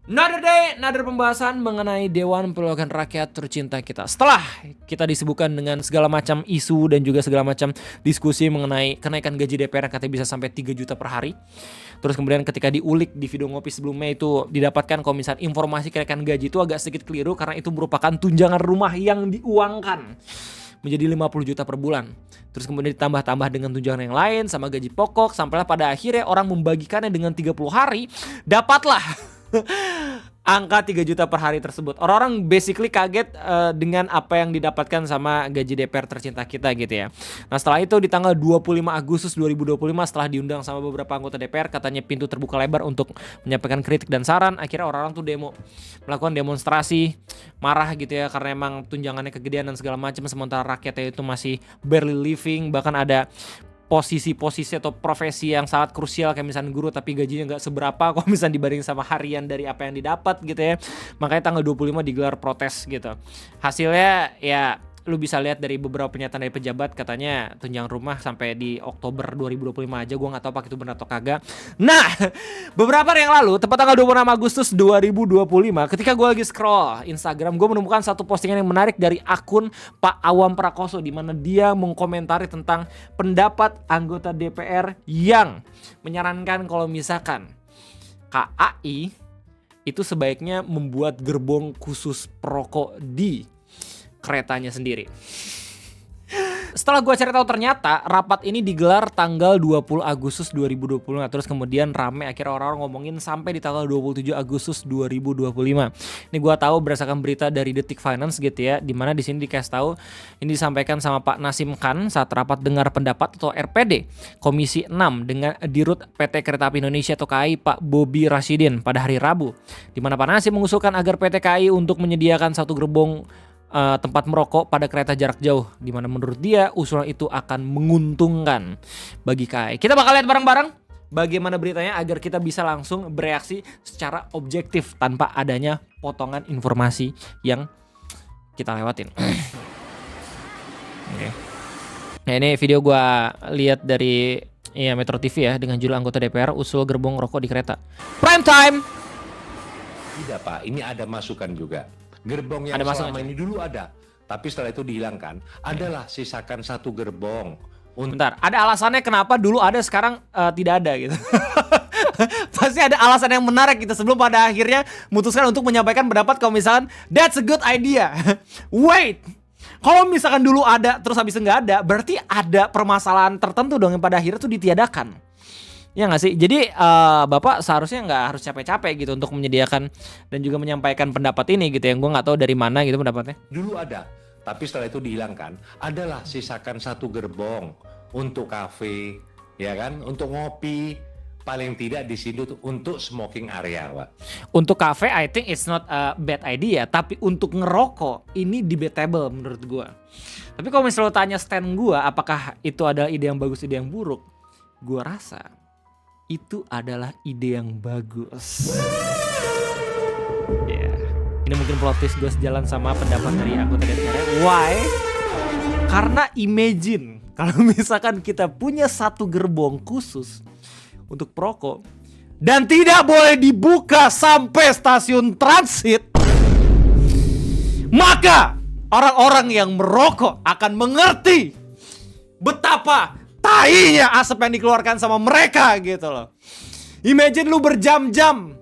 Another day, another pembahasan mengenai Dewan Perwakilan Rakyat tercinta kita. Setelah kita disibukkan dengan segala macam isu dan juga segala macam diskusi mengenai kenaikan gaji DPR yang katanya bisa sampai 3 juta per hari. Terus kemudian ketika diulik di video ngopi sebelumnya itu didapatkan kalau misalnya informasi kenaikan gaji itu agak sedikit keliru karena itu merupakan tunjangan rumah yang diuangkan menjadi 50 juta per bulan. Terus kemudian ditambah-tambah dengan tunjangan yang lain sama gaji pokok sampailah pada akhirnya orang membagikannya dengan 30 hari dapatlah angka 3 juta per hari tersebut. Orang-orang basically kaget dengan apa yang didapatkan sama gaji DPR tercinta kita gitu ya. Nah setelah itu di tanggal 25 Agustus 2025 setelah diundang sama beberapa anggota DPR, katanya pintu terbuka lebar untuk menyampaikan kritik dan saran. Akhirnya orang-orang tuh melakukan demonstrasi, marah gitu ya karena emang tunjangannya kegedean dan segala macam, sementara rakyatnya itu masih barely living. Bahkan ada posisi-posisi atau profesi yang sangat krusial kayak misalnya guru tapi gajinya nggak seberapa kalau misalnya dibanding sama harian dari apa yang didapat gitu ya. Makanya tanggal 25 digelar protes gitu. Hasilnya ya lu bisa lihat dari beberapa pernyataan dari pejabat, katanya tunjangan rumah sampai di Oktober 2025 aja. Gua nggak tahu apakah itu benar atau kagak. Nah, beberapa hari yang lalu, tepat tanggal 26 Agustus 2025, ketika gue lagi scroll Instagram, gue menemukan satu postingan yang menarik dari akun Pak Awam Prakoso, di mana dia mengkomentari tentang pendapat anggota DPR yang menyarankan kalau misalkan KAI itu sebaiknya membuat gerbong khusus perokok di keretanya sendiri. Setelah gue cari tahu ternyata rapat ini digelar tanggal 20 Agustus 2020. Terus kemudian rame akhirnya orang-orang ngomongin sampai di tanggal 27 Agustus 2025. Ini gue tahu berdasarkan berita dari Detik Finance gitu ya, dimana di sini dikasih tahu ini disampaikan sama Pak Nasim Khan saat rapat dengar pendapat atau RPD Komisi 6 dengan Dirut PT Kereta Api Indonesia atau KAI Pak Bobi Rashidin pada hari Rabu, dimana Pak Nasim mengusulkan agar PT KAI untuk menyediakan satu gerbong tempat merokok pada kereta jarak jauh, di mana menurut dia usulan itu akan menguntungkan bagi KAI. Kita bakal lihat bareng-bareng bagaimana beritanya agar kita bisa langsung bereaksi secara objektif tanpa adanya potongan informasi yang kita lewatin. Okay. Nah ini video gue lihat dari Metro TV ya, dengan judul anggota DPR usul gerbong rokok di kereta. Prime time. Tidak Pak, ini ada masukan juga. Gerbong yang ada selama ini dulu ada, tapi setelah itu dihilangkan. Adalah sisakan satu gerbong. Bentar, ada alasannya kenapa dulu ada sekarang tidak ada gitu. Pasti ada alasan yang menarik gitu sebelum pada akhirnya memutuskan untuk menyampaikan pendapat kalau misalkan that's a good idea. Wait, kalau misalkan dulu ada terus habis nggak ada, berarti ada permasalahan tertentu dong yang pada akhirnya tuh ditiadakan. Ya nggak sih? Jadi Bapak seharusnya nggak harus capek-capek gitu untuk menyediakan dan juga menyampaikan pendapat ini gitu, yang gue nggak tahu dari mana gitu pendapatnya. Dulu ada, tapi setelah itu dihilangkan. Adalah sisakan satu gerbong untuk kafe, ya kan? Untuk ngopi, paling tidak di sini untuk smoking area, Pak. Untuk kafe, I think it's not a bad idea. Tapi untuk ngerokok, ini debatable menurut gue. Tapi kalau misalnya lo tanya stand gue, apakah itu adalah ide yang bagus, ide yang buruk? Gue rasa itu adalah ide yang bagus. Ya, ini mungkin plot twist gue sejalan sama pendapat dari anggota DPR. Why? Karena imagine kalau misalkan kita punya satu gerbong khusus untuk perokok dan tidak boleh dibuka sampai stasiun transit, maka orang-orang yang merokok akan mengerti betapa tainya asap yang dikeluarkan sama mereka gitu loh. Imagine lu berjam-jam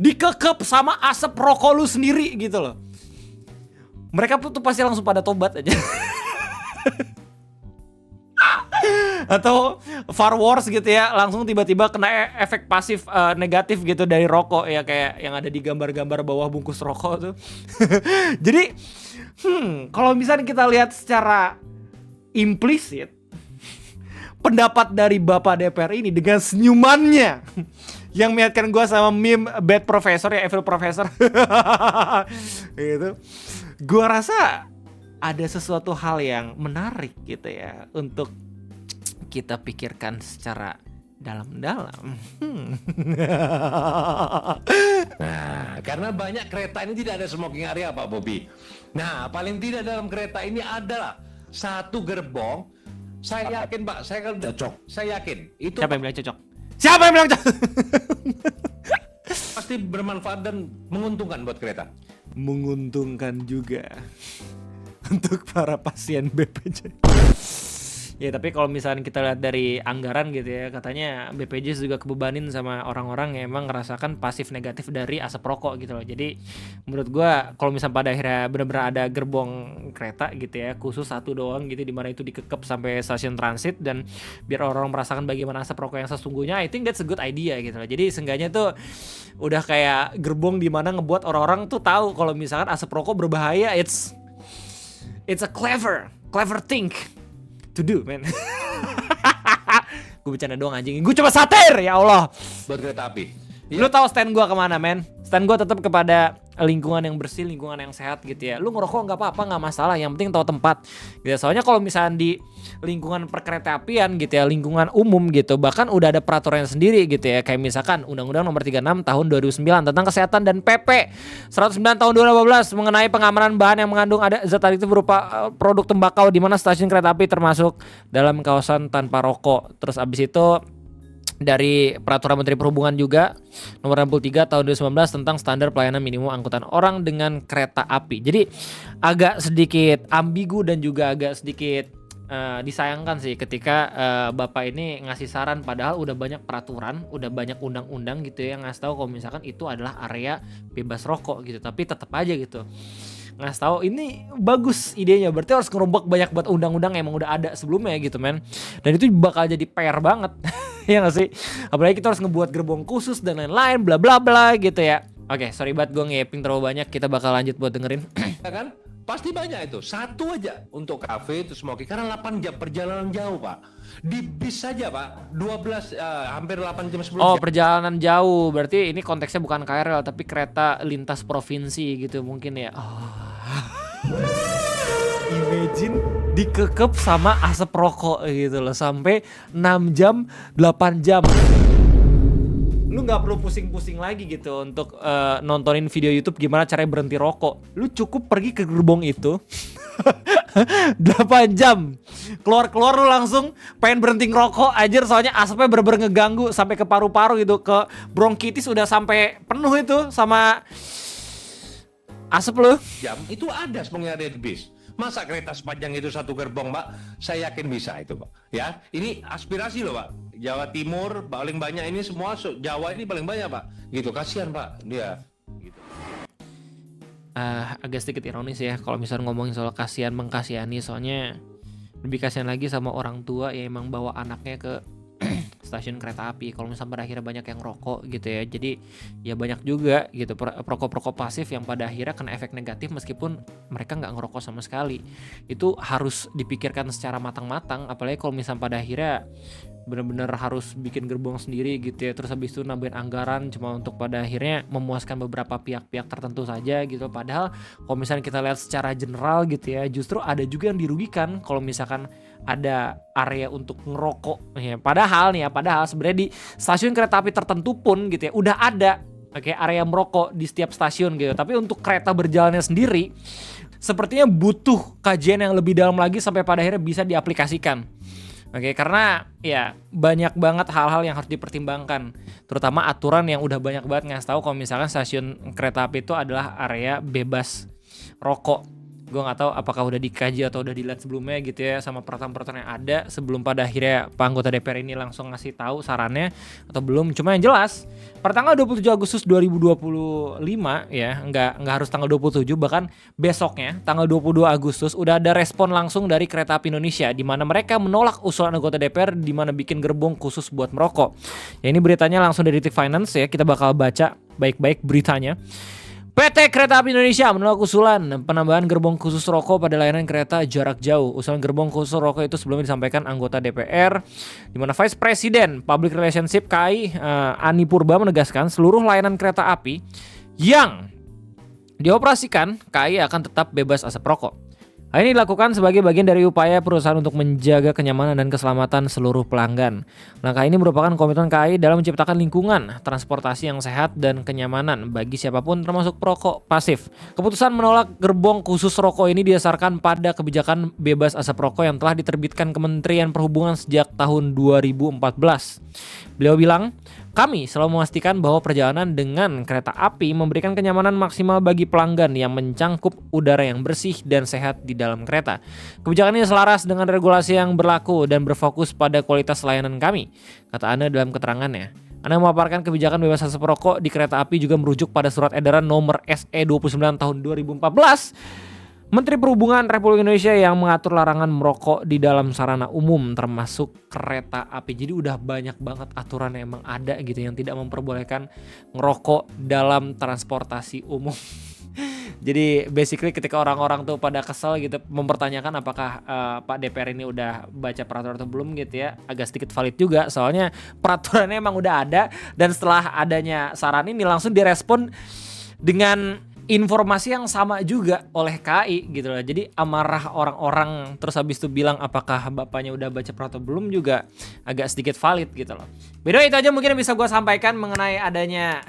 dikekep sama asap rokok lu sendiri gitu loh. Mereka tuh pasti langsung pada tobat aja. Atau far worse gitu ya, langsung tiba-tiba kena efek pasif negatif gitu dari rokok ya, kayak yang ada di gambar-gambar bawah bungkus rokok tuh. Jadi kalau misalnya kita lihat secara implisit, pendapat dari Bapak DPR ini dengan senyumannya yang mengingatkan gue sama meme Bad Professor ya, Evil Professor. Gitu. Gue rasa ada sesuatu hal yang menarik gitu ya untuk kita pikirkan secara dalam-dalam. Nah, karena banyak kereta ini tidak ada smoking area, Pak Bobi. Nah, paling tidak dalam kereta ini adalah satu gerbong. Saya yakin, Pak, saya kan cocok. Saya yakin. Itu Siapa yang bilang cocok? Siapa yang bilang cocok? pasti pasti bermanfaat dan menguntungkan buat kereta. Menguntungkan juga untuk para pasien BPJS. Ya tapi kalau misalnya kita lihat dari anggaran gitu ya, katanya BPJS juga kebebanin sama orang-orang yang emang ngerasakan pasif negatif dari asap rokok gitu loh. Jadi menurut gua kalau misalnya pada akhirnya benar-benar ada gerbong kereta gitu ya, khusus satu doang gitu, dimana itu dikekep sampai stasiun transit dan biar orang-orang merasakan bagaimana asap rokok yang sesungguhnya, I think that's a good idea gitu loh. Jadi seenggaknya tuh udah kayak gerbong dimana ngebuat orang-orang tuh tahu kalau misalkan asap rokok berbahaya. It's a clever thing to do, man. Gue bercanda doang anjing. Gue cuma satir, ya Allah. Buat kereta api. Lu tahu stand gue kemana, men? Stand gue tetap kepada lingkungan yang bersih, lingkungan yang sehat gitu ya. Lu ngerokok nggak apa-apa, nggak masalah. Yang penting tahu tempat. Gitu. Soalnya kalau misalnya di lingkungan perkereta apian gitu ya, lingkungan umum gitu, bahkan udah ada peraturan sendiri gitu ya. Kayak misalkan Undang-Undang Nomor 36 Tahun 2009 tentang Kesehatan dan PP 109 Tahun 2018 mengenai pengamanan bahan yang mengandung ada zat adiktif berupa produk tembakau di mana stasiun kereta api termasuk dalam kawasan tanpa rokok. Terus abis itu dari Peraturan Menteri Perhubungan juga Nomor 63 Tahun 2019 tentang standar pelayanan minimum angkutan orang dengan kereta api. Jadi agak sedikit ambigu dan juga agak sedikit disayangkan sih ketika Bapak ini ngasih saran padahal udah banyak peraturan, udah banyak undang-undang gitu ya, ngasih tahu kalau misalkan itu adalah area bebas rokok gitu, tapi tetap aja gitu ngasih tahu ini bagus idenya, berarti harus ngerombak banyak buat undang-undang yang emang udah ada sebelumnya gitu, men. Dan itu bakal jadi PR banget. Ya gak sih? Apalagi kita harus ngebuat gerbong khusus dan lain-lain bla bla bla gitu ya. Oke, sorry banget gue ngeping terlalu banyak. Kita bakal lanjut buat dengerin. Ya kan? Pasti banyak itu. Satu aja untuk kafe itu smoking karena 8 jam perjalanan jauh, Pak. Di bis saja, Pak. 12 hampir 8 jam 10 Oh, jam. perjalanan jauh. Berarti ini konteksnya bukan KRL tapi kereta lintas provinsi gitu mungkin ya. Imagine dikekep sama asap rokok gitu loh sampai 6 jam, 8 jam. Lu gak perlu pusing-pusing lagi gitu untuk nontonin video YouTube gimana caranya berhenti rokok. Lu cukup pergi ke gerbong itu 8 jam. Keluar-keluar lu langsung pengen berhenti ngerokok aja, soalnya asapnya bener-bener ngeganggu sampai ke paru-paru gitu, ke bronkitis udah sampai penuh itu sama asap lu. Jam itu ada semuanya ada di bis. Masa kereta sepanjang itu satu gerbong, Pak? Saya yakin bisa itu, Pak. Ya, ini aspirasi loh, Pak. Jawa Timur paling banyak ini semua, Jawa ini paling banyak, Pak. Gitu, kasihan, Pak. Dia. Gitu. Agak sedikit ironis ya kalau misalnya ngomongin soal kasihan mengkasihani, soalnya lebih kasihan lagi sama orang tua yang emang bawa anaknya ke stasiun kereta api. Kalau misalnya pada akhirnya banyak yang rokok gitu ya, jadi ya banyak juga gitu perokok-perokok pasif yang pada akhirnya kena efek negatif meskipun mereka nggak ngerokok sama sekali. Itu harus dipikirkan secara matang-matang, apalagi kalau misalnya pada akhirnya benar-benar harus bikin gerbong sendiri gitu ya, terus habis itu nambahin anggaran cuma untuk pada akhirnya memuaskan beberapa pihak-pihak tertentu saja gitu. Padahal kalau misalnya kita lihat secara general gitu ya, justru ada juga yang dirugikan kalau misalkan ada area untuk ngerokok ya. Padahal sebenarnya di stasiun kereta api tertentu pun gitu ya udah ada area merokok di setiap stasiun gitu. Tapi untuk kereta berjalannya sendiri sepertinya butuh kajian yang lebih dalam lagi sampai pada akhirnya bisa diaplikasikan. Karena ya banyak banget hal-hal yang harus dipertimbangkan, terutama aturan yang udah banyak banget ngasih tahu kalau misalkan stasiun kereta api itu adalah area bebas rokok. Gue nggak tahu apakah udah dikaji atau udah dilihat sebelumnya gitu ya sama peraturan-peraturan yang ada sebelum pada akhirnya Pak Anggota DPR ini langsung ngasih tahu sarannya atau belum. Cuma yang jelas pada tanggal 27 Agustus 2025 ya, nggak harus tanggal 27, bahkan besoknya tanggal 22 Agustus udah ada respon langsung dari Kereta Api Indonesia di mana mereka menolak usulan anggota DPR di mana bikin gerbong khusus buat merokok. Ya ini beritanya langsung dari Detik Finance ya, kita bakal baca baik-baik beritanya. PT Kereta Api Indonesia menolak usulan penambahan gerbong khusus rokok pada layanan kereta jarak jauh. Usulan gerbong khusus rokok itu sebelumnya disampaikan anggota DPR, di mana Vice President Public Relationship KAI Ani Purba menegaskan seluruh layanan kereta api yang dioperasikan KAI akan tetap bebas asap rokok. Hal ini dilakukan sebagai bagian dari upaya perusahaan untuk menjaga kenyamanan dan keselamatan seluruh pelanggan. Langkah ini merupakan komitmen KAI dalam menciptakan lingkungan transportasi yang sehat dan kenyamanan bagi siapapun termasuk perokok pasif. Keputusan menolak gerbong khusus rokok ini didasarkan pada kebijakan bebas asap rokok yang telah diterbitkan Kementerian Perhubungan sejak tahun 2014. Beliau bilang, Kami selalu memastikan bahwa perjalanan dengan kereta api memberikan kenyamanan maksimal bagi pelanggan yang mencangkup udara yang bersih dan sehat di dalam kereta. Kebijakan ini selaras dengan regulasi yang berlaku dan berfokus pada kualitas layanan kami, kata Anne dalam keterangannya. Anne memaparkan kebijakan bebas asap rokok di kereta api juga merujuk pada surat edaran nomor SE 29 tahun 2014 Menteri Perhubungan Republik Indonesia yang mengatur larangan merokok di dalam sarana umum termasuk kereta api. Jadi udah banyak banget aturan yang emang ada gitu yang tidak memperbolehkan ngerokok dalam transportasi umum. Jadi basically ketika orang-orang tuh pada kesel gitu mempertanyakan apakah Pak DPR ini udah baca peraturan atau belum gitu ya, agak sedikit valid juga soalnya peraturannya emang udah ada dan setelah adanya saran ini langsung direspon dengan informasi yang sama juga oleh KAI gitu loh. Jadi amarah orang-orang terus habis itu bilang apakah bapaknya udah baca peraturan atau belum juga agak sedikit valid gitu loh. By the way, itu aja mungkin yang bisa gue sampaikan mengenai adanya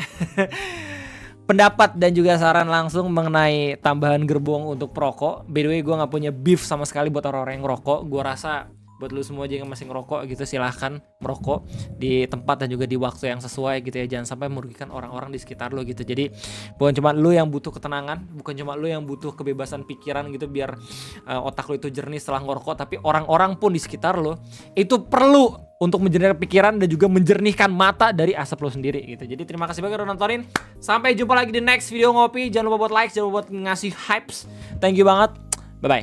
pendapat dan juga saran langsung mengenai tambahan gerbong untuk perokok. By the way, gue gak punya beef sama sekali buat orang-orang yang ngerokok. Gue rasa buat lu semua aja yang masih ngerokok gitu silahkan merokok di tempat dan juga di waktu yang sesuai gitu ya. Jangan sampai merugikan orang-orang di sekitar lu gitu. Jadi bukan cuma lu yang butuh ketenangan, bukan cuma lu yang butuh kebebasan pikiran gitu biar otak lu itu jernih setelah ngerokok, tapi orang-orang pun di sekitar lu itu perlu untuk menjernihkan pikiran dan juga menjernihkan mata dari asap lo sendiri gitu. Jadi terima kasih banget udah nontonin. Sampai jumpa lagi di next video ngopi. Jangan lupa buat like, jangan lupa buat ngasih hypes. Thank you banget. Bye bye.